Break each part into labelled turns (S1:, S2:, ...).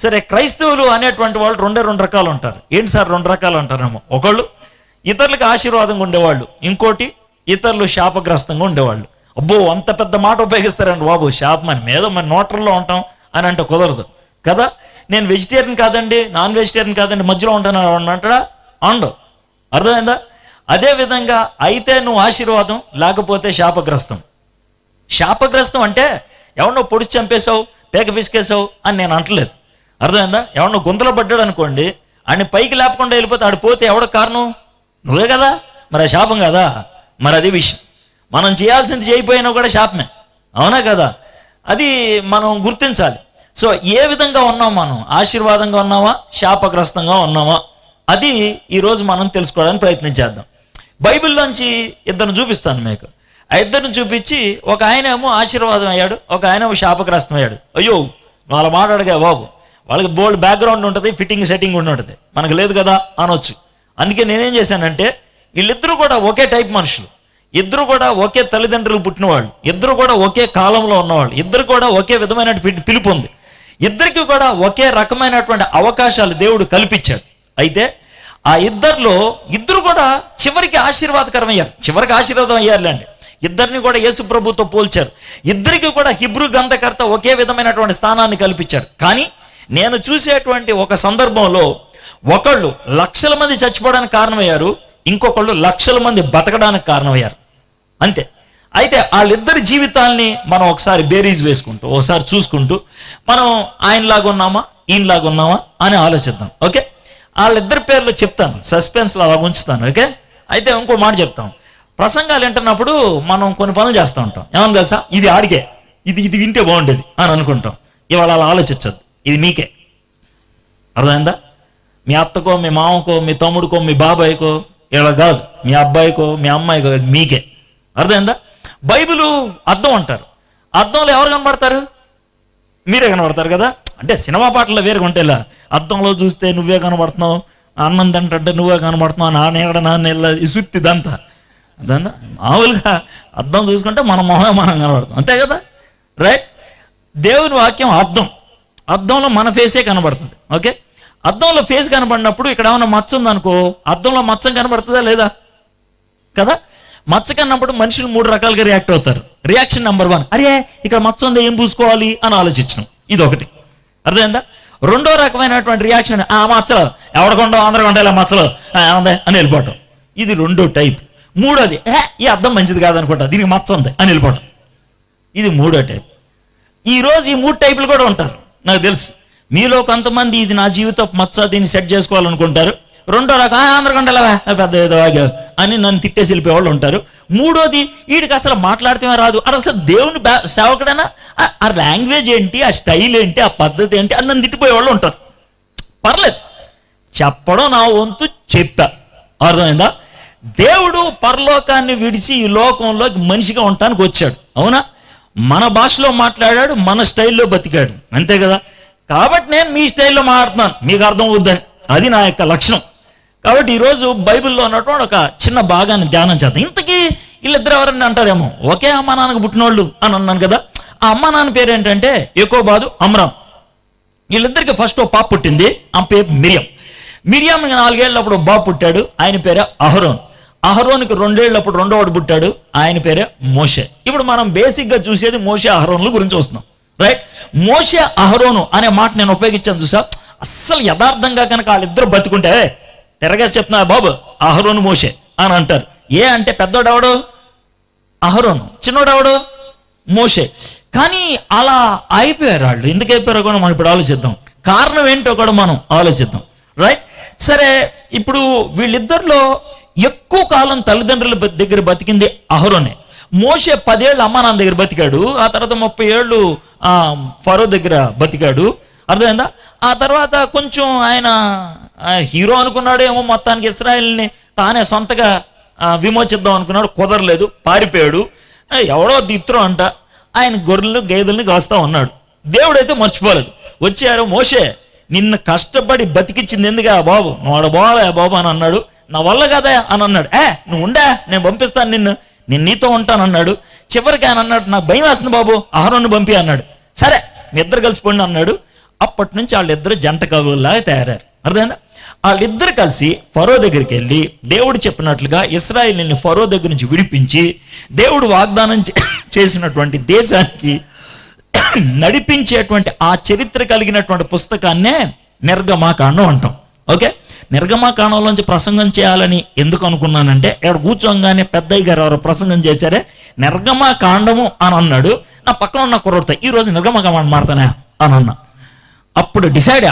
S1: సరే, క్రైస్తవులు అనేటువంటి వాళ్ళు రెండు రకాలు ఉంటారు. ఏంటి సార్ 2 రకాలు అంటారేమో? ఒకళ్ళు ఇతరులకు ఆశీర్వాదంగా ఉండేవాళ్ళు, ఇంకోటి ఇతరులు శాపగ్రస్తంగా ఉండేవాళ్ళు. అబ్బో, అంత పెద్ద మాట ఉపయోగిస్తారండి బాబు, శాపం అని. మీద మన నోటర్లో ఉంటాం అని అంటే కుదరదు కదా. నేను వెజిటేరియన్ కాదండి, నాన్ వెజిటేరియన్ కాదండి, మధ్యలో ఉంటాను అంటాడా? అండవు. అర్థమైందా? అదేవిధంగా అయితే నువ్వు ఆశీర్వాదం, లేకపోతే శాపగ్రస్తం. శాపగ్రస్తం అంటే ఎవరినో పొడిచి చంపేశావు, పేక పిసికేసావు అని నేను అంటలేదు. అర్థమైందా? ఎవరినో గుంతలో పడ్డాడు అనుకోండి, ఆయన పైకి లేపకుండా వెళ్ళిపోతే ఆడు పోతే ఎవడ కారణం? నువ్వే కదా. మరి ఆ శాపం కదా. మరి అది విషయం. మనం చేయాల్సింది చేయకపోయినా కూడా శాపమే, అవునా కదా? అది మనం గుర్తించాలి. సో ఏ విధంగా ఉన్నాం మనం? ఆశీర్వాదంగా ఉన్నామా, శాపగ్రస్తంగా ఉన్నామా? అది ఈరోజు మనం తెలుసుకోవడానికి ప్రయత్నం చేద్దాం. బైబిల్లోంచి ఇద్దరిని చూపిస్తాను మీకు. ఆ ఇద్దరిని చూపించి, ఒక ఆయన ఏమో ఆశీర్వాదం అయ్యాడు, ఒక ఆయన ఏమో శాపగ్రస్తం అయ్యాడు. అయ్యో, నువ్వు అలా మాట్లాడగా బాబు, వాళ్ళకి బోల్డ్ బ్యాక్గ్రౌండ్ ఉంటుంది, ఫిట్టింగ్ సెట్టింగ్ ఉంటుంది, మనకు లేదు కదా అనొచ్చు. అందుకే నేనేం చేశానంటే, వీళ్ళిద్దరూ కూడా ఒకే టైప్ మనుషులు, ఇద్దరు కూడా ఒకే తల్లిదండ్రులు పుట్టిన వాళ్ళు, ఇద్దరు కూడా ఒకే కాలంలో ఉన్నవాళ్ళు, ఇద్దరు కూడా ఒకే విధమైన పిలుపు ఉంది, ఇద్దరికి కూడా ఒకే రకమైనటువంటి అవకాశాలు దేవుడు కల్పించాడు. అయితే ఆ ఇద్దరు కూడా చివరికి ఆశీర్వాదకరం అయ్యారు, చివరికి ఆశీర్వాదం అయ్యారులేండి. ఇద్దరిని కూడా యేసు ప్రభుతో పోల్చారు. ఇద్దరికి కూడా హిబ్రూ గ్రంథకర్త ఒకే విధమైనటువంటి స్థానాన్ని కల్పించారు. కానీ నేను చూసేటువంటి ఒక సందర్భంలో ఒకళ్ళు లక్షల మంది చచ్చిపోవడానికి కారణమయ్యారు, ఇంకొకళ్ళు లక్షల మంది బతకడానికి కారణమయ్యారు. అంతే. అయితే వాళ్ళిద్దరి జీవితాల్ని మనం ఒకసారి బేరీజ్ వేసుకుంటూ, ఒకసారి చూసుకుంటూ, మనం ఆయనలాగా ఉన్నామా, ఈయనలాగా ఉన్నామా అని ఆలోచిద్దాం. ఓకే, వాళ్ళిద్దరి పేర్లు చెప్తాను, సస్పెన్స్లో అలా ఉంచుతాను. ఓకే, అయితే ఇంకో మాట చెప్తాం. ప్రసంగాలు వింటున్నప్పుడు మనం కొన్ని పనులు చేస్తూ ఉంటాం. ఏమన్నా తెలుసా? ఇది ఆడికే, ఇది వింటే బాగుండేది అని అనుకుంటాం. ఇవాళ అలా ఆలోచించద్దు, ఇది మీకే. అర్థమైందా? మీ అత్తకో, మీ మామకో, మీ తమ్ముడికో, మీ బాబాయ్కో ఇలా కాదు, మీ అబ్బాయికో, మీ అమ్మాయికో, మీకే. అర్థమైందా? బైబిలు అద్దం అంటారు. అద్దంలో ఎవరు కనబడతారు? మీరే కనబడతారు కదా. అంటే సినిమా పాటల్లో వేరుగా ఉంటేలా, అద్దంలో చూస్తే నువ్వే కనబడుతున్నావు, అన్నం తింటే నువ్వే కనబడుతున్నావు, నాన్న ఇసుత్తిదంతా. అదంతా మామూలుగా అద్దం చూసుకుంటే మన మొహమే మనం కనబడతాం, అంతే కదా. రైట్? దేవుని వాక్యం అద్దం, అద్దంలో మన ఫేసే కనబడుతుంది. ఓకే, అద్దంలో ఫేస్ కనబడినప్పుడు ఇక్కడ ఏమైనా మచ్చ ఉందనుకో, అద్దంలో మచ్చం కనబడుతుందా లేదా? కదా. మచ్చ కన్నప్పుడు మనుషులు 3 రకాలుగా రియాక్ట్ అవుతారు. రియాక్షన్ నెంబర్ 1, అరే ఇక్కడ మచ్చ ఉంది, ఏం పూసుకోవాలి అని ఆలోచించడం, ఇది ఒకటి. అర్థమైందా? రెండో రకమైనటువంటి రియాక్షన్, ఆ మచ్చలు ఎవడకొండో అందరూ కొండేలా మచ్చలు ఏముంది అని వెళ్ళిపోవటం, ఇది రెండో టైప్. మూడోది, ఈ అద్దం మంచిది కాదనుకుంటా, దీనికి మచ్చ ఉంది అని వెళ్ళిపోవటం, ఇది మూడో టైప్. ఈరోజు ఈ 3 టైపులు కూడా ఉంటారు నాకు తెలుసు. మీలో కొంతమంది ఇది నా జీవితం మచ్చ, దీన్ని సెట్ చేసుకోవాలనుకుంటారు. రెండో రకం, అందరికంటే పెద్ద ఏదో అని నన్ను తిట్టేసి వెళ్ళిపోయేవాళ్ళు ఉంటారు. మూడోది, వీడికి అసలు మాట్లాడితే రాదు, అసలు దేవుని సేవకుడైనా ఆ లాంగ్వేజ్ ఏంటి, ఆ స్టైల్ ఏంటి, ఆ పద్ధతి ఏంటి అని నన్ను తిట్టిపోయేవాళ్ళు ఉంటారు. పర్లేదు, చెప్పడం నా వంతు చెప్పా. అర్థమైందా? దేవుడు పరలోకాన్ని విడిచి ఈ లోకంలోకి మనిషిగా ఉండటానికి వచ్చాడు, అవునా? మన భాషలో మాట్లాడాడు, మన స్టైల్లో బతికాడు, అంతే కదా. కాబట్టి నేను మీ స్టైల్లో మాట్లాడుతున్నాను, మీకు అర్థం అవుద్దని, అది నా యొక్క లక్షణం. కాబట్టి ఈరోజు బైబిల్లో ఉన్నటువంటి ఒక చిన్న భాగాన్ని ధ్యానం చేద్దాం. ఇంతకీ వీళ్ళిద్దరు ఎవరని అంటారేమో, ఒకే అమ్మ నాన్నకు పుట్టినోళ్ళు అని అన్నాను కదా. ఆ అమ్మ నాన్న పేరు ఏంటంటే యోకోబాదు, అమ్రాం. వీళ్ళిద్దరికి ఫస్ట్ ఓ పాప పుట్టింది, ఆ పేరు మిరియం. మిరియంకి 4 ఏళ్ళప్పుడు బాబు పుట్టాడు, ఆయన పేరే అహరోన్. అహరోన్కి 2 ఏళ్ళప్పుడు రెండోవాడు పుట్టాడు, ఆయన పేరే మోషే. ఇప్పుడు మనం బేసిక్గా చూసేది మోషే అహరోన్ల గురించి వస్తున్నాం. రైట్? మోషే అహరోను అనే మాట నేను ఉపయోగించాను చూసా. అస్సలు యథార్థంగా కనుక వాళ్ళిద్దరు బతుకుంటే తిరగేసి చెప్తున్నా బాబు అహరోను మోషే అని అంటారు. ఏ అంటే పెద్దోడెవడు? అహరోను. చిన్నోడెవడు? మోషే. కానీ అలా అయిపోయారు వాళ్ళు. ఎందుకు అయిపోయారో కూడా మనం ఇప్పుడు ఆలోచిద్దాం. కారణం ఏంటో కూడా మనం ఆలోచిద్దాం. రైట్? సరే, ఇప్పుడు వీళ్ళిద్దరిలో ఎక్కువ కాలం తల్లిదండ్రుల దగ్గర బతికింది అహరోనే. మోషే 10 ఏళ్ళు అమ్మా నాన్న దగ్గర బతికాడు, ఆ తర్వాత 30 ఏళ్ళు ఫరో దగ్గర బతికాడు. అర్థమైందా? ఆ తర్వాత కొంచెం ఆయన హీరో అనుకున్నాడేమో, మొత్తానికి ఇశ్రాయేల్ని తానే సొంతగా విమోచిద్దాం అనుకున్నాడు, కుదరలేదు, పారిపోయాడు. ఎవడో దిత్రం అంట, ఆయన గొర్రెలు గేదెల్ని కాస్తా ఉన్నాడు. దేవుడైతే మర్చిపోలేదు. వచ్చారు, మోషే నిన్ను కష్టపడి బతికిచ్చింది ఎందుగా బాబు, నువ్వు బాగా బాబు అని అన్నాడు. నా వల్ల కదా అని అన్నాడు. నువ్వు ఉండా, నేను పంపిస్తాను నిన్ను, నేను నీతో ఉంటానన్నాడు. చివరికి ఆయన అన్నాడు, నాకు భయం వేస్తుంది బాబు, అహరోను పంపి అన్నాడు. సరే మీ ఇద్దరు కలిసిపోండి అన్నాడు. అప్పటి నుంచి వాళ్ళిద్దరు జంట కవుల్లాగా తయారారు. అర్థమైందా? వాళ్ళిద్దరు కలిసి ఫరో దగ్గరికి వెళ్ళి దేవుడు చెప్పినట్లుగా ఇశ్రాయేలుని ఫరో దగ్గర నుంచి విడిపించి దేవుడు వాగ్దానం చేసినటువంటి దేశానికి నడిపించేటువంటి ఆ చరిత్ర కలిగినటువంటి పుస్తకాన్నే నిర్గమాకాండం అంటాం. ఓకే, నిర్గమాకాండంలోంచి ప్రసంగం చేయాలని ఎందుకు అనుకున్నానంటే, ఇక్కడ కూర్చోగానే పెద్దయ్య గారు ఎవరు ప్రసంగం చేశారే నిర్గమాకాండము అని అన్నాడు. నా పక్కన ఉన్న కుర్రోడితో ఈరోజు నిర్గమాకాండం మాట్లాడతానా అని అన్నా. అప్పుడు డిసైడ్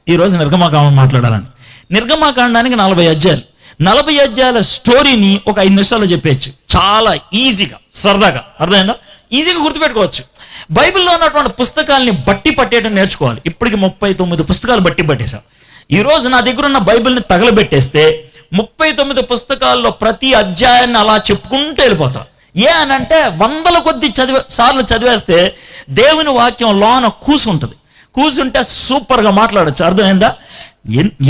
S1: ఈరోజు నిర్గమాకాండం మాట్లాడాలని. నిర్గమాకాండానికి 40 అధ్యాయాలు. 40 అధ్యాయాల స్టోరీని ఒక 5 నిమిషాల్లో చెప్పేయచ్చు, చాలా ఈజీగా, సరదాగా. అర్థమైందా? ఈజీగా గుర్తుపెట్టుకోవచ్చు. బైబిల్లో ఉన్నటువంటి పుస్తకాలని బట్టి పట్టేయడం నేర్చుకోవాలి. ఇప్పటికి 39 పుస్తకాలు బట్టి పట్టేశాం. ఈరోజు నా దగ్గర ఉన్న బైబిల్ని తగలబెట్టేస్తే 39 పుస్తకాల్లో ప్రతి అధ్యాయాన్ని అలా చెప్పుకుంటూ వెళ్ళిపోతాం. ఏ అనంటే 100 కొద్ది సార్లు చదివేస్తే దేవుని వాక్యం లోన కూసుంటే సూపర్గా మాట్లాడచ్చు. అర్థమైందా?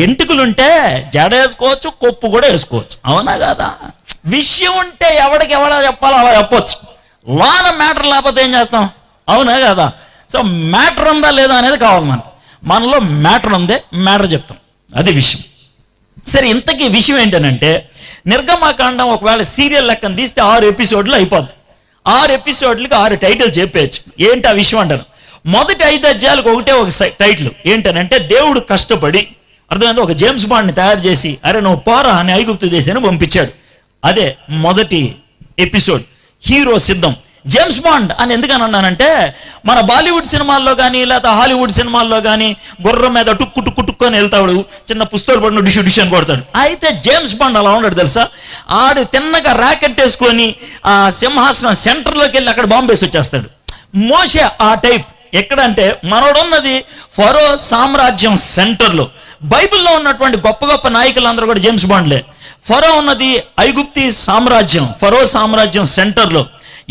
S1: ఎంటుకలుంటే జడ వేసుకోవచ్చు, కొప్పు కూడా వేసుకోవచ్చు. అవునా కాదా? విషయం ఉంటే ఎవడికి చెప్పాలో అలా చెప్పొచ్చు. లోన మ్యాటర్ లేకపోతే ఏం చేస్తాం? అవునా కదా? సో మ్యాటర్ ఉందా లేదా అనేది కావాలి. మనలో మ్యాటర్ ఉందే, మ్యాటర్ చెప్తాం, అది విషయం. సరే, ఇంతకీ విషయం ఏంటనంటే, నిర్గమాకాండం ఒకవేళ సీరియల్ లెక్కన తీస్తే 6 ఎపిసోడ్లు అయిపోద్ది. 6 ఎపిసోడ్లకి 6 టైటిల్ చెప్పేయచ్చు. ఏంటి ఆ విషయం అంటారు? మొదటి 5 అధ్యాయాలకు ఒక టైటిల్ ఏంటనంటే, దేవుడు కష్టపడి అర్థమైంది ఒక జేమ్స్ బాండ్ని తయారు చేసి అరే నువ్వు పోరా అని ఐగుప్తు దేశాన్ని పంపించాడు. అదే మొదటి ఎపిసోడ్. హీరో సిద్ధం. జేమ్స్ బాండ్ అని ఎందుకని అన్నానంటే, మన బాలీవుడ్ సినిమాల్లో కానీ లేకపోతే హాలీవుడ్ సినిమాల్లో కానీ గుర్రం మీద టుక్కు టుక్కు టుక్కు అని వెళ్తాడు, చిన్న పుస్తకాలు పడిన డిష్ అని కొడతాడు. అయితే జేమ్స్ బాండ్ అలా ఉన్నాడు తెలుసా? ఆడు తిన్నగా ర్యాకెట్ వేసుకొని ఆ సింహాసనం సెంటర్లోకి వెళ్ళి అక్కడ బాంబు వేసి వచ్చేస్తాడు. మోషే ఆ టైప్. ఎక్కడంటే మనోడున్నది ఫరో సామ్రాజ్యం సెంటర్లో. బైబిల్లో ఉన్నటువంటి గొప్ప గొప్ప నాయకులందరూ కూడా జేమ్స్ బాండ్లే. ఫరో ఉన్నది ఐగుప్తి సామ్రాజ్యం, ఫరో సామ్రాజ్యం సెంటర్లో.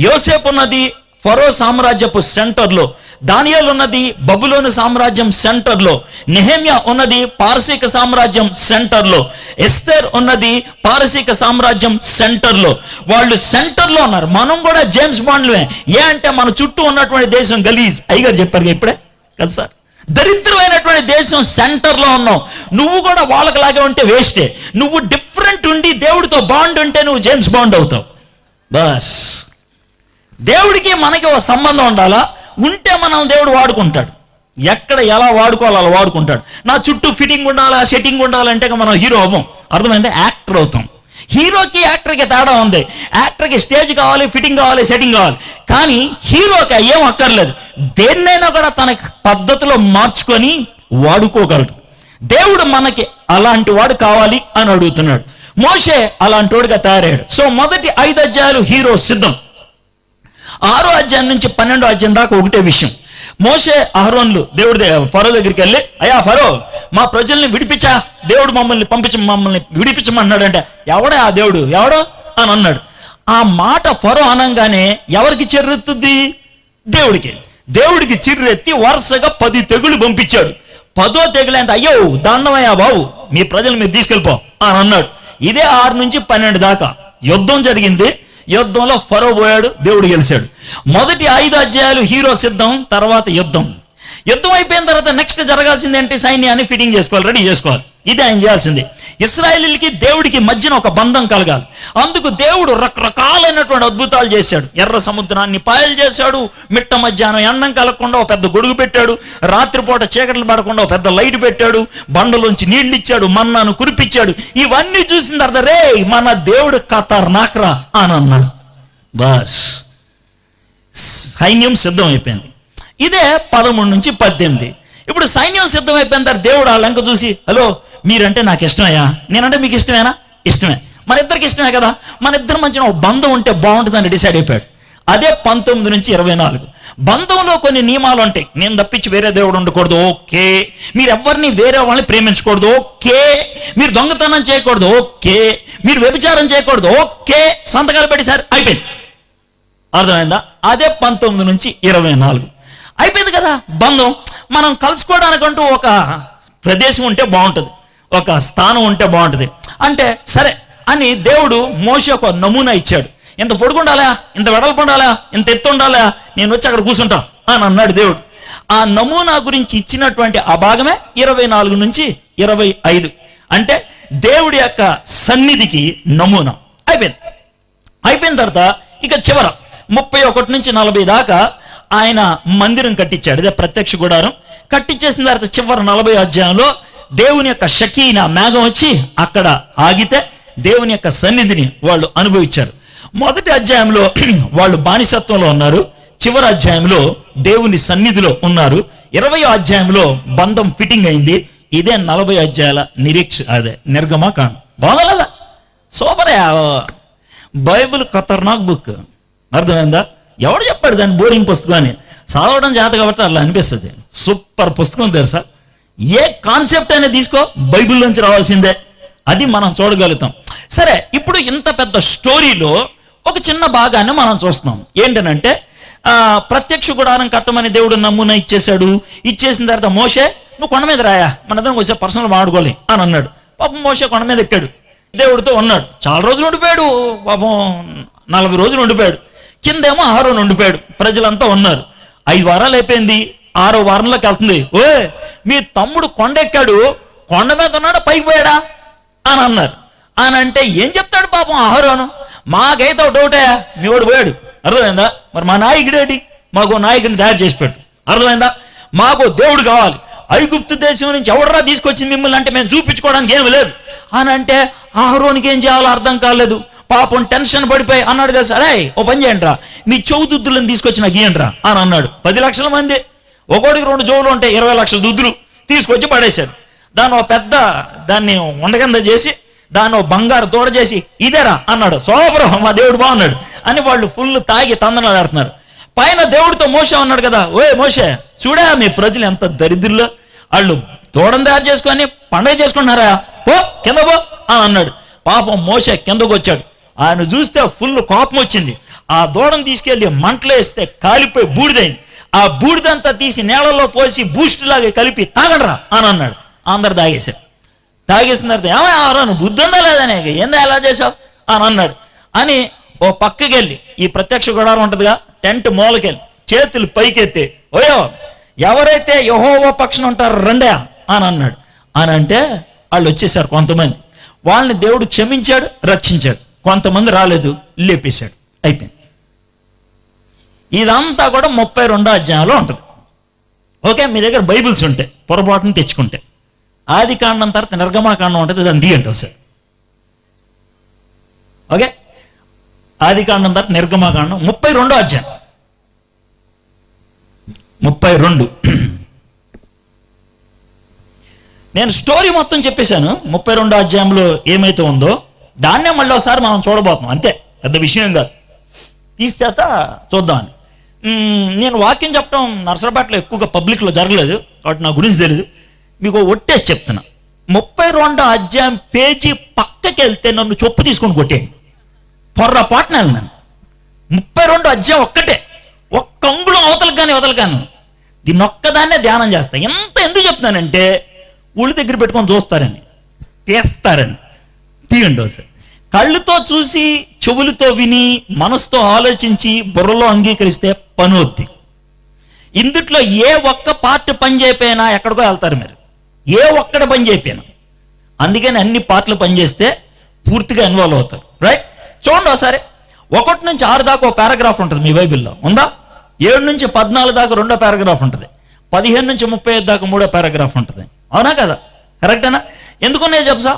S1: యోసేపు ఉన్నది ఫరో సామ్రాజ్యపు సెంటర్లో. దానియేలు ఉన్నది బబులోను సామ్రాజ్యం సెంటర్లో. నెహెమ్యా ఉన్నది పారసీక సామ్రాజ్యం సెంటర్లో. ఎస్తేర్ ఉన్నది పారసీక సామ్రాజ్యం సెంటర్లో. వాళ్ళు సెంటర్లో ఉన్నారు. మనం కూడా జేమ్స్ బాండ్లే. ఏ అంటే మన చుట్టూ ఉన్నటువంటి దేశం గలీజ్. అయ్యగారు చెప్పారు ఇప్పుడే కదా సార్, దరిద్రమైనటువంటి దేశం సెంటర్లో ఉన్నావు. నువ్వు కూడా వాళ్ళకిలాగే ఉంటే వేస్టే. నువ్వు డిఫరెంట్ ఉండి దేవుడితో బాండ్ ఉంటే నువ్వు జేమ్స్ బాండ్ అవుతావు. బస్ దేవుడికి మనకి ఒక సంబంధం ఉండాలా, ఉంటే మనం దేవుడు వాడుకుంటాడు. ఎక్కడ ఎలా వాడుకోవాలో అలా వాడుకుంటాడు. నా చుట్టూ ఫిట్టింగ్ ఉండాలా, సెట్టింగ్ ఉండాలంటే మనం హీరో అవ్వం. అర్థమైంది? యాక్టర్ అవుతాం. హీరోకి యాక్టర్కి తేడా ఉంది. యాక్టర్కి స్టేజ్ కావాలి, ఫిట్టింగ్ కావాలి, సెట్టింగ్ కావాలి. కానీ హీరోకి ఏం అక్కర్లేదు. దేన్నైనా కూడా తన పద్ధతిలో మార్చుకొని వాడుకోగలడు. దేవుడు మనకి అలాంటి వాడు కావాలి అని అడుగుతున్నాడు. మోషే అలాంటి వాడుగా తయారయ్యాడు. సో మొదటి 5 అధ్యాయాలు హీరో సిద్ధం. 6వ అధ్యాయం నుంచి 12వ అధ్యాయం దాకా ఒకటే విషయం. మోషే అహరోన్లు దేవుడి ఫరో దగ్గరికి వెళ్ళి, అయ్యా ఫరో, మా ప్రజల్ని విడిపించా, దేవుడు మమ్మల్ని విడిపించమన్నాడంటే, ఎవడే ఆ దేవుడు, ఎవడో అని అన్నాడు. ఆ మాట ఫరో అనంగానే ఎవరికి చిర్రెత్తుద్ది? దేవుడికి చిర్రెత్తి వరుసగా 10 తెగులు పంపించాడు. 10వ తెగులైంది, అయ్యో దండమయ్యా బాబు, మీ ప్రజలు మీరు తీసుకెళ్ళిపో అని అన్నాడు. ఇదే 6 నుంచి 12 దాకా యుద్ధం జరిగింది. యుద్ధంలో ఫరో పోయాడు, దేవుడు గెలిచాడు. మొదటి 5 అధ్యాయాలు హీరో సిద్ధం, తర్వాత యుద్ధం. యుద్ధం అయిపోయిన తర్వాత నెక్స్ట్ జరగాల్సింది ఏంటి? సైన్యాన్ని ఫిట్టింగ్ చేసుకోవాలి, రెడీ చేసుకోవాలి. ఇది ఆయన చేయాల్సింది. ఇశ్రాయేలీయులకి దేవుడికి మధ్యన ఒక బంధం కలగాలి. అందుకు దేవుడు రకరకాలైనటువంటి అద్భుతాలు చేశాడు. ఎర్ర సముద్రాన్ని పాయలు చేశాడు. మిట్ట మధ్యాహ్నం ఎండం కలగకుండా ఒక పెద్ద గొడుగు పెట్టాడు. రాత్రిపూట చీకట్లు పడకుండా ఒక పెద్ద లైట్ పెట్టాడు. బండలోంచి నీళ్లు ఇచ్చాడు, మన్నాను కురిపించాడు. ఇవన్నీ చూసిన తర్వాత రే మన దేవుడు ఖతర్నాక్రా అని అన్నాడు. బస్ సైన్యం సిద్ధం అయిపోయింది. ఇదే 13 నుంచి 18. ఇప్పుడు సైన్యం సిద్ధం అయిపోయిన తర్వాత దేవుడు ఆ లెంక చూసి, హలో మీరంటే నాకు ఇష్టమయ్యా, నేనంటే మీకు ఇష్టమేనా? ఇష్టమే. మన ఇద్దరికి ఇష్టమే కదా. మన ఇద్దరి మధ్యన ఒక బంధం ఉంటే బాగుంటుందని డిసైడ్ అయిపోయాడు. అదే 19 నుంచి 24. బంధంలో కొన్ని నియమాలు ఉంటాయి. నేను తప్పించి వేరే దేవుడు ఉండకూడదు, ఓకే. మీరు ఎవరిని వేరే వాళ్ళని ప్రేమించకూడదు, ఓకే. మీరు దొంగతనం చేయకూడదు, ఓకే. మీరు వ్యభిచారం చేయకూడదు, ఓకే. సంతకాలు పెట్టేశారు, అయిపోయింది. అర్థమైందా? అదే 19 నుంచి 24 అయిపోయింది కదా బంధం. మనం కలుసుకోవడానికంటూ ఒక ప్రదేశం ఉంటే బాగుంటుంది, ఒక స్థానం ఉంటే బాగుంటుంది. అంటే సరే అని దేవుడు మోషే ఒక నమూనా ఇచ్చాడు. ఇంత పొడుగు ఉండాలా, ఇంత వెడల్పు ఉండాలా, ఇంత ఎత్తు ఉండాలా, నేను వచ్చి అక్కడ కూర్చుంటా అని అన్నాడు దేవుడు. ఆ నమూనా గురించి ఇచ్చినటువంటి ఆ భాగమే 24 నుంచి 25. అంటే దేవుడి యొక్క సన్నిధికి నమూనా అయిపోయిన తర్వాత ఇక చివర 31 నుంచి 40 దాకా ఆయన మందిరం కట్టించాడు. ఇదే ప్రత్యక్ష గుడారం. కట్టించేసిన తర్వాత చివరి 40 అధ్యాయంలో దేవుని యొక్క షకీనా మేఘం వచ్చి అక్కడ ఆగితే దేవుని యొక్క సన్నిధిని వాళ్ళు అనుభవించారు. మొదటి అధ్యాయంలో వాళ్ళు బానిసత్వంలో ఉన్నారు, చివరి అధ్యాయంలో దేవుని సన్నిధిలో ఉన్నారు. 20వ అధ్యాయంలో బంధం ఫిట్టింగ్ అయింది. ఇదే 40 అధ్యాయాల నిర్గమకాండం. బాగలేదా? సూపరే. బైబిల్ ఖతర్నాక్ బుక్. అర్థమైందా? ఎవడు చెప్పాడు దాన్ని బోరింగ్ పుస్తకం అని? చదవడం చేత కాబట్టి అలా అనిపిస్తుంది. సూపర్ పుస్తకం తెలుసా? ఏ కాన్సెప్ట్ అయినా తీసుకో, బైబిల్ నుంచి రావాల్సిందే. అది మనం చూడగలుగుతాం. సరే, ఇప్పుడు ఇంత పెద్ద స్టోరీలో ఒక చిన్న భాగాన్ని మనం చూస్తున్నాం. ఏంటనంటే ప్రత్యక్ష గుడారం కట్టమని దేవుడు నమూనా ఇచ్చేశాడు. ఇచ్చేసిన తర్వాత మోషే, నువ్వు కొండ మీద రాయా, మన దగ్గర వచ్చే పర్సనల్ మాడుకోవాలి అని అన్నాడు. పాపం మోషే కొండ మీద ఎక్కాడు, దేవుడితో ఉన్నాడు. చాలా రోజులు ఉండిపోయాడు. పాపం 40 రోజులు ఉండిపోయాడు. కిందేమో ఆరోను ఉండిపోయాడు. ప్రజలంతా ఉన్నారు. 5 వారాలు అయిపోయింది. 6వ వారంలోకి వెళ్తుంది. మీ తమ్ముడు కొండ ఎక్కాడు, కొండ మీద ఉన్నాడు, పైకి పోయాడా అని అన్నారు. అని అంటే ఏం చెప్తాడు పాపం ఆరోను? మాకైతే డౌటే, మీ వాడు పోయాడు. అర్థమైందా? మరి మా నాయకుడేటి? మాకు నాయకుడిని తయారు చేసి పెట్టు. అర్థమైందా? మాకు దేవుడు కావాలి. ఐగుప్తు దేశం నుంచి ఎవడరా తీసుకొచ్చింది మిమ్మల్ని అంటే మేము చూపించుకోవడానికి ఏమి లేదు అని అంటే ఆరోనికి ఏం చేయాలో అర్థం కాలేదు. పాపం టెన్షన్ పడిపోయి అన్నాడు కదా, సరే ఓ పని చేయండి రా, మీ చౌదుద్దులను తీసుకొచ్చి నాకు ఇయ్యండి రా అని అన్నాడు. 10 లక్షల మంది, ఒకటికి 2 చెవులు ఉంటాయి, 20 లక్షల దుద్దులు తీసుకొచ్చి పడేశారు. దాన్ని ఒక పెద్ద దాన్ని ఉండగంద చేసి దాన్ని బంగారు తోడ చేసి ఇదేరా అన్నాడు. సోపరం, మా దేవుడు బాగున్నాడు అని వాళ్ళు ఫుల్ తాగి తందనాలు ఆడుతున్నారు. పైన దేవుడితో మోషే అన్నాడు కదా, ఓయ్ మోషే చూడా మీ ప్రజలు ఎంత దరిద్రుల్లో, వాళ్ళు తోడను తయారు చేసుకొని పండగ చేసుకుంటున్నారా, పో కింద పో అని అన్నాడు. పాపం మోషే కిందకు వచ్చాడు. ఆయన చూస్తే ఫుల్ కోపం వచ్చింది. ఆ దూడను తీసుకెళ్లి మంటలో వేస్తే కాలిపోయి బూడిదైంది. ఆ బూడిదంతా తీసి నేలలో పోసి బూస్ట్ లాగా కలిపి తాగడరా అని అన్నాడు. అందరు తాగేశారు. తాగేసిన తర్వాత ఏమో బుద్ధి ఉందా లేదనే, ఏందా ఎలా చేసావు అని అన్నాడు. అని ఓ పక్కకి వెళ్ళి, ఈ ప్రత్యక్ష గుడారం ఉంటుందిగా, టెంట్ మూలకెళ్ళి చేతులు పైకెత్తి, ఓయో ఎవరైతే యెహోవా పక్షం ఉంటారో రండే అని అన్నాడు. అని అంటే వాళ్ళు వచ్చేసారు కొంతమంది. వాళ్ళని దేవుడు క్షమించాడు, రక్షించాడు. కొంతమంది రాలేదు, లేపేశాడు. అయిపోయింది. ఇదంతా కూడా 32వ అధ్యాయంలో ఉంటుంది. ఓకే, మీ దగ్గర బైబిల్స్ ఉంటాయి, పొరపాటును తెచ్చుకుంటే ఆది కాండం తర్వాత నిర్గమాకాండం ఉంటుంది, దాన్ని తీయండి ఒకసారి. ఓకే, ఆది కాండం తర్వాత నిర్గమాకాండం 32వ అధ్యాయం. 32. నేను స్టోరీ మొత్తం చెప్పేశాను. 32వ అధ్యాయంలో ఏమైతే ఉందో దాన్నే మళ్ళీ ఒకసారి మనం చూడబోతున్నాం. అంతే, పెద్ద విషయం కాదు. తీసేత చూద్దామని. నేను వాక్యం చెప్పడం నర్సరాపేటలో ఎక్కువగా పబ్లిక్లో జరగలేదు కాబట్టి నా గురించి తెలియదు. మీకు ఒట్టేసి చెప్తున్నా, 32వ అధ్యాయం పేజీ పక్కకి వెళ్తే నన్ను చొప్పు తీసుకొని కొట్టేయండి. పొర్రపాటున వెళ్ళినాను. 32వ అధ్యాయం ఒక్కటే, ఒక్క అంగుళం అవతలకు కానీ వదలగాను. దీన్ని ఒక్కదాన్నే ధ్యానం చేస్తా. ఎందుకు చెప్తున్నానంటే ఊళ్ళ దగ్గర పెట్టుకొని చూస్తారని, తీస్తారని. తీయండి ఒకసారి. కళ్ళుతో చూసి, చెవులతో విని, మనసుతో ఆలోచించి, బుర్రలో అంగీకరిస్తే పని అవుద్ది. ఇందుట్లో ఏ ఒక్క పార్ట్ పని చేయకపోయినా ఎక్కడికో వెళ్తారు మీరు. ఏ ఒక్కడ పని చేయకపోయినా. అందుకని అన్ని పార్ట్లు పనిచేస్తే పూర్తిగా ఇన్వాల్వ్ అవుతారు. రైట్, చూడండి ఒకసారి. 1 నుంచి 6 దాకా ఒక పారాగ్రాఫ్ ఉంటుంది మీ బైబిల్లో, ఉందా? 7 నుంచి 14 దాకా 2వ పారాగ్రాఫ్ ఉంటుంది. 15 నుంచి 35 దాకా 3వ పారాగ్రాఫ్ ఉంటుంది. అవునా కదా? కరెక్టేనా? ఎందుకున్నాయో తెలుసా?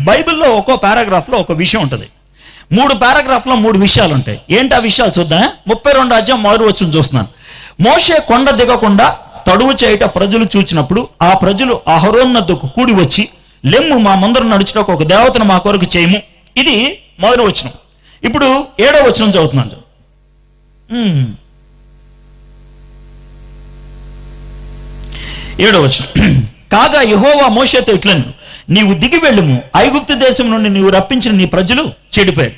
S1: బైబిల్లో ఒక్కో పారాగ్రాఫ్లో ఒక విషయం ఉంటుంది. 3 పారాగ్రాఫ్లో 3 విషయాలు ఉంటాయి. ఏంటి ఆ విషయాలు చూద్దాం. 32వ అధ్యాయం 1వ వచనం చూస్తున్నాను. మోషే కొండ దిగకుండా తడువు చేయట ప్రజలు చూచినప్పుడు ఆ ప్రజలు అహరోను వద్దకు కూడి వచ్చి, లెమ్ము మా ముందర నడుచుటకు ఒక దేవతను మా కొరకు చేయము. ఇది 1వ వచనం. ఇప్పుడు 7వ వచనం చదువుతున్నాను. 7వ వచనం. కాగా యెహోవా మోషేతో ఇట్లను, నీవు దిగి వెళ్ళుము, ఐగుప్తు దేశం నుండి నీవు రప్పించిన నీ ప్రజలు చెడిపోయారు.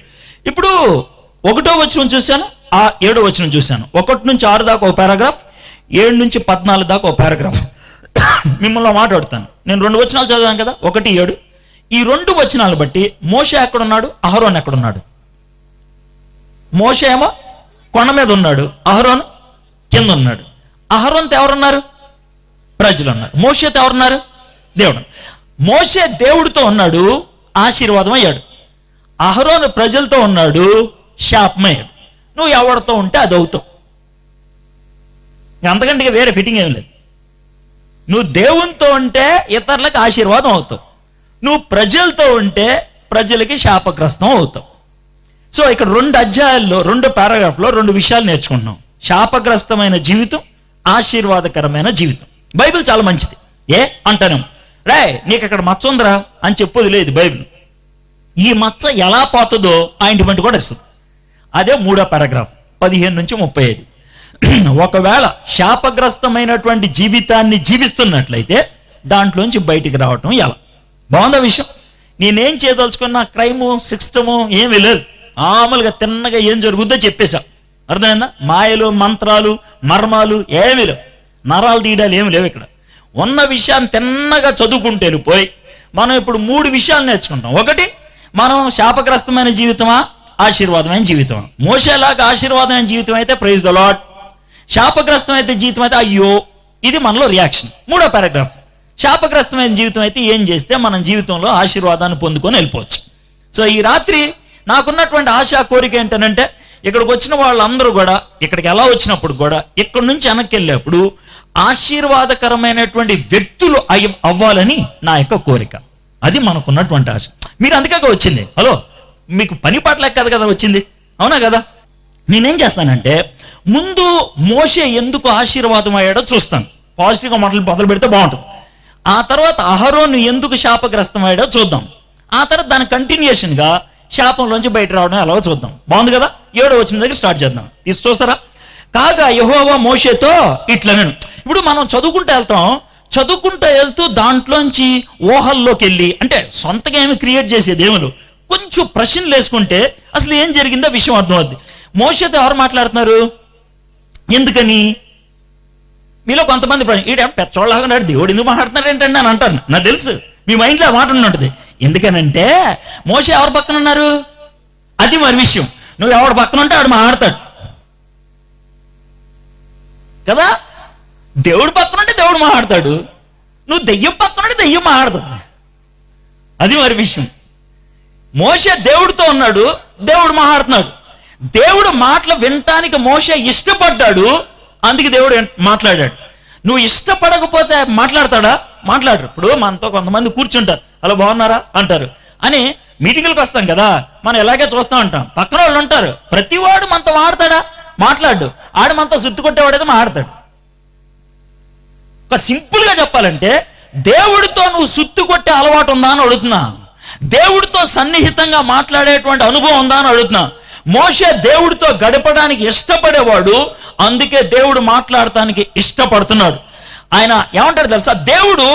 S1: ఇప్పుడు 1వ వచనం చూశాను, ఆ 7వ వచనం చూశాను. 1 నుంచి 6 దాకా ఒక పారాగ్రాఫ్, 7 నుంచి 14 దాకా ఒక పారాగ్రాఫ్. మిమ్మల్ని మాట్లాడుతాను. నేను 2 వచనాలు చదివాను కదా, 1, 7. ఈ 2 వచనాలు బట్టి మోషే ఎక్కడున్నాడు, అహరోన్ ఎక్కడున్నాడు? మోషే ఏమో కొండ మీద ఉన్నాడు, అహరోను కింద ఉన్నాడు. అహరోన్తో ఎవరున్నారు? ప్రజలు ఉన్నారు. మోషేతో ఎవరున్నారు? దేవుడు. మోషే దేవుడితో ఉన్నాడు, ఆశీర్వాదం అయ్యాడు. అహరోను ప్రజలతో ఉన్నాడు, శాపమయ్యాడు. నువ్వు ఎవరితో ఉంటే అది అవుతావు. అంతకంటే వేరే ఫిట్టింగ్ ఏం లేదు. నువ్వు దేవునితో ఉంటే ఇతరులకు ఆశీర్వాదం అవుతావు, నువ్వు ప్రజలతో ఉంటే ప్రజలకి శాపగ్రస్తం అవుతావు. సో ఇక్కడ 2 అధ్యాయాల్లో 2 పారాగ్రాఫ్లో 2 విషయాలు నేర్చుకుంటున్నాం. శాపగ్రస్తమైన జీవితం, ఆశీర్వాదకరమైన జీవితం. బైబిల్ చాలా మంచిది. అంటాను రే నీకు ఇక్కడ మచ్చ ఉందిరా అని చెప్పేది లేదు బైబిల్. ఈ మచ్చ ఎలా పోతుందో ఆయింట్మెంట్ కూడా ఇస్తుంది. అదే 3వ పారాగ్రాఫ్ 15 నుంచి 35. ఒకవేళ శాపగ్రస్తమైనటువంటి జీవితాన్ని జీవిస్తున్నట్లయితే దాంట్లోంచి బయటికి రావటం ఎలా? బాగుందా విషయం? నేనేం చేయదలుచుకున్నా క్రైము సిస్టము ఏమీ లేదు, మామూలుగా తిన్నగా ఏం జరుగుద్దో చెప్పేశా. అర్థమైందా? మాయలు, మంత్రాలు, మర్మాలు ఏమీ లేవు, నరాలు తీయడాలు ఏమి లేవు. ఇక్కడ ఉన్న విషయాన్ని తిన్నగా చదువుకుంటూ వెళ్ళిపోయి మనం ఇప్పుడు 3 విషయాలు నేర్చుకుంటాం. ఒకటి, మనం శాపగ్రస్తమైన జీవితమా, ఆశీర్వాదమైన జీవితమా? మోషేలాగా ఆశీర్వాదమైన జీవితం అయితే ప్రైజ్ ద లార్డ్, శాపగ్రస్తమైన జీవితం అయితే అయ్యో, ఇది మనలో రియాక్షన్. 3వ పారాగ్రాఫ్, శాపగ్రస్తమైన జీవితం అయితే ఏం చేస్తే మనం జీవితంలో ఆశీర్వాదాన్ని పొందుకొని వెళ్ళిపోవచ్చు. సో ఈ రాత్రి నాకున్నటువంటి ఆశ, కోరిక ఏంటనంటే ఇక్కడికి వచ్చిన వాళ్ళందరూ కూడా, ఇక్కడికి ఎలా వచ్చినప్పుడు కూడా, ఇక్కడి నుంచి వెనక్కి వెళ్ళేప్పుడు ఆశీర్వాదకరమైనటువంటి వ్యక్తులు అవ్వాలని నా యొక్క కోరిక. అది మనకున్నటువంటి ఆశ. మీరు అందుకే వచ్చింది. హలో, మీకు పని పాటలే కదా వచ్చింది, అవునా కదా? నేనేం చేస్తానంటే ముందు మోషే ఎందుకు ఆశీర్వాదం అయ్యాడో చూస్తాను. పాజిటివ్గా మొదలు పెడితే బాగుంటుంది. ఆ తర్వాత అహరోను ఎందుకు శాపగ్రస్తం అయ్యాడో చూద్దాం. ఆ తర్వాత దాని కంటిన్యూషన్గా శాపంలోంచి బయట రావడం ఎలాగో చూద్దాం. బాగుంది కదా? 7వ వచనం దగ్గర స్టార్ట్ చేద్దాం. ఇది చూస్తారా? కాగా యెహోవా మోషేతో ఇట్లనెను. ఇప్పుడు మనం చదువుకుంటూ వెళ్తూ దాంట్లోంచి ఊహల్లోకి వెళ్ళి, అంటే సొంతగా ఏమి క్రియేట్ చేసేది ఏమలు, కొంచెం ప్రశ్నలు వేసుకుంటే అసలు ఏం జరిగిందో విషయం అర్థమవుద్ది. మోషేతో ఎవరు మాట్లాడుతున్నారు? ఎందుకని? మీలో కొంతమంది ఈడ పెచ్చోళ్ళగా దేవుడు ఎందుకు మాట్లాడుతున్నారు ఏంటండి అని అంటాను. నాకు తెలుసు మీ మైండ్లో ఆ మాట ఉంటుంది. ఎందుకనంటే మోషే ఎవరి పక్కన ఉన్నారు? అది మరి విషయం. నువ్వు ఎవడు పక్కన ఉంటే ఆడు మాట్లాడతాడు కదా. దేవుడు పక్కన ఉంటే దేవుడు మాట్లాడతాడు, నువ్వు దెయ్యం పక్కన ఉంటే దెయ్యం మాట్లాడుతుంది. అది మరి విషయం. మోషే దేవుడితో ఉన్నాడు, దేవుడు మాట్లాడుతున్నాడు. దేవుడు మాటలు వినటానికి మోషే ఇష్టపడ్డాడు, అందుకే దేవుడు మాట్లాడాడు. నువ్వు ఇష్టపడకపోతే మాట్లాడతాడా? మాట్లాడరు. ఇప్పుడు మనతో కొంతమంది కూర్చుంటారు, అలా బాగున్నారా అంటారు అని మీటింగులకు వస్తాం కదా, మనం ఎలాగే చూస్తూ ఉంటాం. పక్కన వాళ్ళు ఉంటారు, ప్రతివాడు మనతో మాట్లాడతాడా? మాట్లాడు. ఆడు మనతో సుత్తు కొట్టేవాడైతే మాట్లాడతాడు. ఒక సింపుల్గా చెప్పాలంటే దేవుడితో నువ్వు సుత్తు కొట్టే అలవాటు ఉందా అని అడుగుతున్నా. దేవుడితో సన్నిహితంగా మాట్లాడేటువంటి అనుభవం ఉందా అని అడుగుతున్నా. మోషే దేవుడితో గడపడానికి ఇష్టపడేవాడు, అందుకే దేవుడు మాట్లాడటానికి ఇష్టపడుతున్నాడు. ఆయన ఏమంటాడు తెలుసా? దేవుడు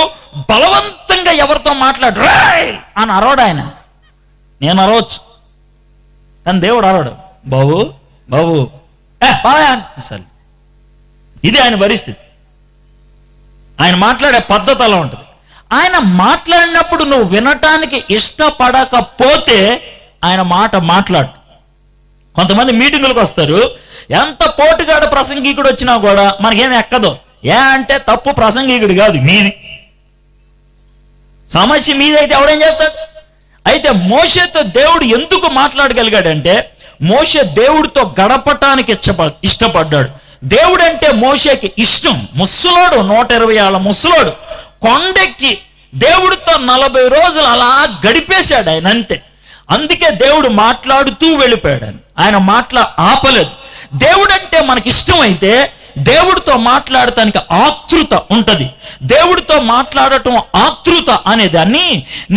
S1: బలవంతంగా ఎవరితో మాట్లాడు అని అరవడు. ఆయన నేను అరవచ్చు, కానీ దేవుడు అరవడు. బాబు బాబు సరే, ఇది ఆయన పరిస్థితి. ఆయన మాట్లాడే పద్ధతి అలా ఉంటుంది. ఆయన మాట్లాడినప్పుడు నువ్వు వినటానికి ఇష్టపడకపోతే ఆయన మాట మాట్లాడు. కొంతమంది మీటింగులకు వస్తారు, ఎంత పోటుగాడు ప్రసంగికుడు వచ్చినా కూడా మనకేమి ఎక్కదు. అంటే తప్పు ప్రసంగికుడు కాదు, మీది సమస్య మీదైతే ఎవడేం చేస్తాడు? అయితే మోషేతో దేవుడు ఎందుకు మాట్లాడగలిగాడంటే మోషే దేవుడితో గడపటానికి ఇష్టపడ్డాడు. దేవుడు అంటే మోషేకి ఇష్టం. ముసలోడు, 120 ఏళ్ల ముసలోడు కొండెక్కి దేవుడితో 40 రోజులు అలా గడిపేశాడు ఆయన, అంతే. అందుకే దేవుడు మాట్లాడుతూ వెళ్ళిపోయాడు. ఆయన ఆపలేదు. దేవుడు అంటే మనకి ఇష్టం అయితే దేవుడితో మాట్లాడటానికి ఆతృత ఉంటుంది. దేవుడితో మాట్లాడటం ఆతృత అనేదాన్ని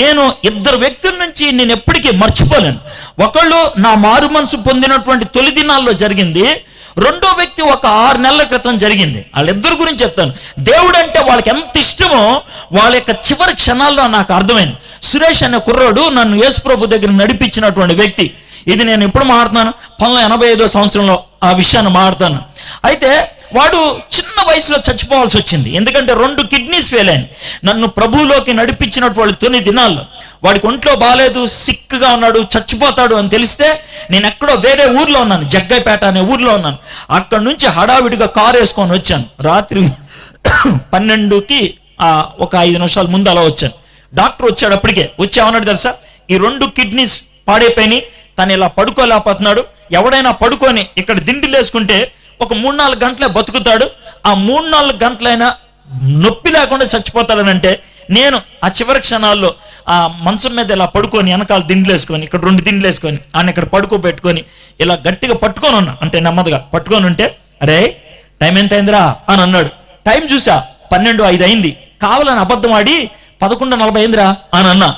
S1: నేను 2 వ్యక్తుల నుంచి నేను ఎప్పటికీ మర్చిపోలేను. ఒకళ్ళు నా మారు మనసు పొందినటువంటి తొలి దినాల్లో జరిగింది, 2వ వ్యక్తి ఒక 6 నెలల క్రితం జరిగింది. వాళ్ళిద్దరి గురించి చెప్తాను. దేవుడు అంటే వాళ్ళకి ఎంత ఇష్టమో వాళ్ళ యొక్క చివరి క్షణాల్లో నాకు అర్థమైంది. సురేష్ అనే కుర్రోడు నన్ను యేసు ప్రభు దగ్గర నడిపించినటువంటి వ్యక్తి. ఇది నేను ఎప్పుడు మాట్లాడుతున్నాను? 1985వ సంవత్సరంలో ఆ విషయాన్ని మాట్లాడుతాను. అయితే వాడు చిన్న వయసులో చచ్చిపోవాల్సి వచ్చింది. ఎందుకంటే 2 కిడ్నీస్ ఫెయిల్ అయ్యాయి. నన్ను ప్రభువులోకి నడిపించినట్టు వాళ్ళు 9 దినాల్లో వాడికి ఒంట్లో బాగాలేదు, సిక్గా ఉన్నాడు, చచ్చిపోతాడు అని తెలిస్తే నేను ఎక్కడో వేరే ఊర్లో ఉన్నాను, జగ్గైపేట అనే ఊర్లో ఉన్నాను. అక్కడి నుంచి హడావిడిగా కారు వేసుకొని వచ్చాను. రాత్రి 12కి ఒక 5 నిమిషాల ముందు అలా వచ్చాను. డాక్టర్ వచ్చాడు. అప్పటికే వచ్చి ఏమన్నాడు తెలుసా, ఈ 2 కిడ్నీస్ పాడైపోయినాయి, తను ఇలా పడుకోలేకపోతున్నాడు, ఎవడైనా పడుకొని ఇక్కడ దిండిలు వేసుకుంటే ఒక 3-4 గంటలే బతుకుతాడు, ఆ 3-4 గంటలైనా నొప్పి లేకుండా చచ్చిపోతాడని అంటే, నేను ఆ చివరి క్షణాల్లో ఆ మంచం మీద ఇలా పడుకొని వెనకాల దిండ్లు వేసుకొని, ఇక్కడ 2 దిండ్లు వేసుకొని ఆయన ఇక్కడ పడుకోబెట్టుకొని ఇలా గట్టిగా పట్టుకొని ఉన్నా, అంటే నెమ్మదిగా పట్టుకొని ఉంటే, అరే టైం ఎంత అయిందిరా అని అన్నాడు. టైం చూసా 12:05 అయింది. కావాలని అబద్ధం ఆడి 11:40 అయిందిరా అని అన్నా.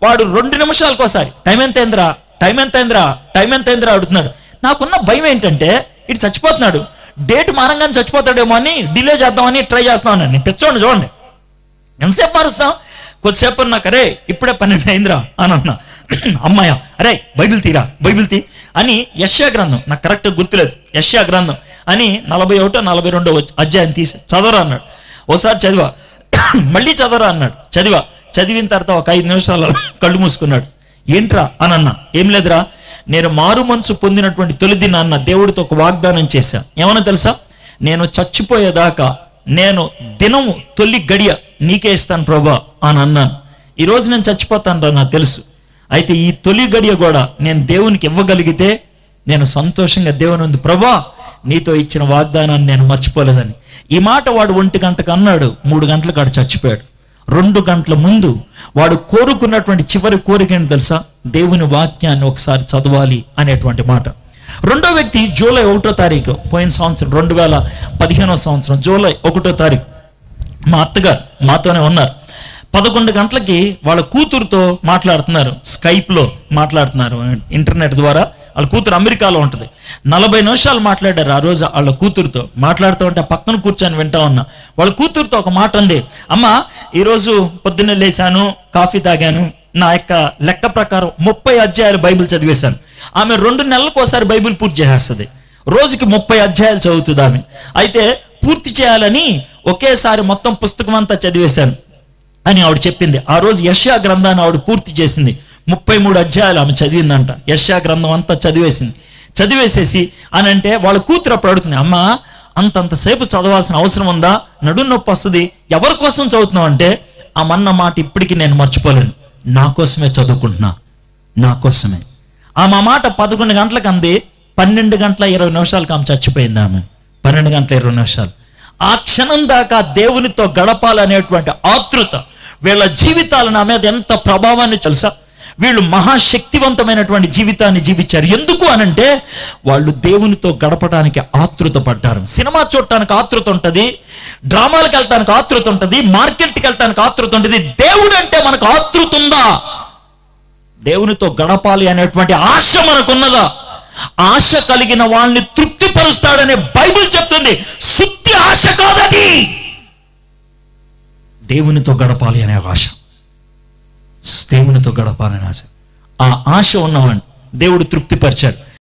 S1: వాడు 2 నిమిషాలకోసారి టైం ఎంత అయిందిరా, టైం ఎంత అయిందిరా, టైం ఎంత అయిందిరా అడుగుతున్నాడు. నాకున్న భయం ఏంటంటే ఇటు చచ్చిపోతున్నాడు, డేట్ మారంగానే చచ్చిపోతాడేమో అని డిలే చేద్దామని ట్రై చేస్తున్నాను. నేను పిచ్చోండి చూడండి, ఎంతసేపు మారుస్తాం. కొద్దిసేపు నాకు అరే ఇప్పుడే 12 అయిందిరా అని అన్నా. అమ్మాయ అరే బైబిల్ తీరా, బైబిల్ తీ అని యెషయా గ్రంథం, నాకు కరెక్ట్గా గుర్తులేదు, యెషయా గ్రంథం అని 41, 42 అధ్యాయం తీసి చదవరా అన్నాడు. ఓసారి చదివా, మళ్ళీ చదవరా అన్నాడు. చదివిన తర్వాత ఒక 5 నిమిషాలు కళ్ళు మూసుకున్నాడు. ఏంట్రా అని అన్నా. ఏం లేదురా, నేను మారు మనసు పొందినటువంటి తొలి దినాన్న దేవుడితో ఒక వాగ్దానం చేశా. ఏమన్నా తెలుసా, నేను చచ్చిపోయేదాకా నేను దినము తొలి గడియ నీకే ఇస్తాను ప్రభా అని అన్నాను. ఈరోజు నేను చచ్చిపోతాను రా, నాకు తెలుసు. అయితే ఈ తొలి గడియ కూడా నేను దేవునికి ఇవ్వగలిగితే నేను సంతోషంగా దేవుని ఉంది, ప్రభా నీతో ఇచ్చిన వాగ్దానాన్ని నేను మర్చిపోలేదని. ఈ మాట వాడు 1 గంటకు అన్నాడు. 3 గంటలకు వాడు చచ్చిపోయాడు. 2 గంటల ముందు వాడు కోరుకున్నటువంటి చివరి కోరిక ఏంటి తెలుసా, దేవుని వాక్యాన్ని ఒకసారి చదవాలి అనేటువంటి మాట. రెండో వ్యక్తి జూలై 1వ తారీఖు పోయిన సంవత్సరం 2015వ సంవత్సరం జూలై 1వ తారీఖు మా అత్తగారు మాతోనే ఉన్నారు. 11 గంటలకి వాళ్ళ కూతురుతో మాట్లాడుతున్నారు, స్కైప్లో మాట్లాడుతున్నారు, ఇంటర్నెట్ ద్వారా. వాళ్ళ కూతురు అమెరికాలో ఉంటుంది. 40 నిమిషాలు మాట్లాడారు ఆ రోజు వాళ్ళ కూతురుతో. మాట్లాడుతూ ఉంటే పక్కన కూర్చొని వింటా ఉన్నా. వాళ్ళ కూతురుతో ఒక మాట ఉంది, అమ్మ ఈరోజు పొద్దున్నే లేచాను, కాఫీ తాగాను, నా యొక్క లెక్క ప్రకారం 30 అధ్యాయాలు బైబిల్ చదివేశాను. ఆమె 2 నెలలకు ఒకసారి బైబిల్ పూర్తి చేసేస్తుంది. రోజుకి 30 అధ్యాయాలు చదువుతుంది ఆమె. అయితే పూర్తి చేయాలని ఒకేసారి మొత్తం పుస్తకం అంతా చదివేశాను అని ఆవిడ చెప్పింది. ఆ రోజు యెషయా గ్రంథాన్ని ఆవిడ పూర్తి చేసింది. 33 అధ్యాయాలు ఆమె చదివిందంట. యెషయా గ్రంథం అంతా చదివేసేసి అని అంటే వాళ్ళ కూతురు అప్పుడు అడుగుతుంది, అమ్మ అంతంతసేపు చదవాల్సిన అవసరం ఉందా, నడుము నొప్పి వస్తుంది, ఎవరి కోసం చదువుతున్నావు అంటే, ఆమన్న మాట ఇప్పటికీ నేను మర్చిపోలేను, నా కోసమే చదువుకుంటున్నా, నా కోసమే. ఆమె మాట 11 గంటలకు అంది. 12:20 ఆమె చచ్చిపోయింది. ఆమె 12:20. ఆ క్షణం దాకా దేవునితో గడపాలనేటువంటి ఆతృత వీళ్ళ జీవితాలు నా మీద ఎంత ప్రభావాన్ని తెలుసా. వీళ్ళు మహాశక్తివంతమైనటువంటి జీవితాన్ని జీవించారు. ఎందుకు అనంటే వాళ్ళు దేవునితో గడపడానికి ఆతృత పడ్డారు. సినిమా చూడటానికి ఆతృత ఉంటుంది, డ్రామాలకు వెళ్ళటానికి ఆతృత ఉంటుంది, మార్కెట్కి వెళ్ళటానికి ఆతృత ఉంటుంది. దేవుడు అంటే మనకు ఆతృత ఉందా? దేవునితో గడపాలి అనేటువంటి ఆశ మనకున్నదా? ఆశ కలిగిన వాళ్ళని తృప్తిపరుస్తాడనే బైబిల్ చెప్తుంది. సుత్తి ఆశ కాదది, దేవునితో గడపాలి అనే ఆశ, దేవునితో గడపాలనే ఆశ. ఆ ఆశ ఉన్నవాడిని దేవుడు తృప్తిపరిచాడు.